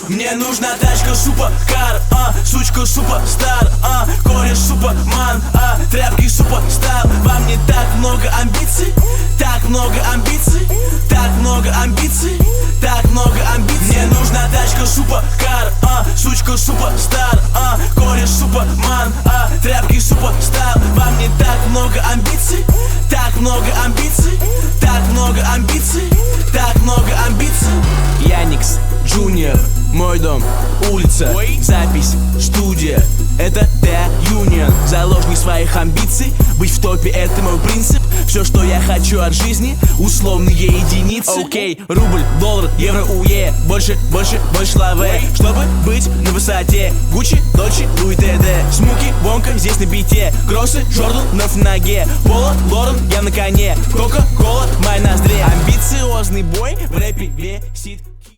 Мне нужна тачка суперкар, сучка суперстар, кореш суперман, тряпки суперстар. Во мне так много амбиций, так много амбиций, так много амбиций, так много амбиций. Мне нужна тачка суперкар, сучка суперстар, кореш суперман, тряпки суперстар. Во мне так много амбиций, так много амбиций, так много амбиций, так много амбиций. Яникс Джуниор, мой дом, улица, запись, студия. Это The Union, заложник своих амбиций. Быть в топе — это мой принцип. Все, что я хочу от жизни, условные единицы. Окей, рубль, доллар, евро, уе. Больше, больше, больше лаве. Чтобы быть на высоте. Гуччи, Дольче, Луи ТД. Смуки, Бонка, здесь на бите. Кроссы, Джордан, на в ноге. Поло, Лорен, я на коне. Кока-кола, моя ноздре. Амбициозный бой в рэпе висит.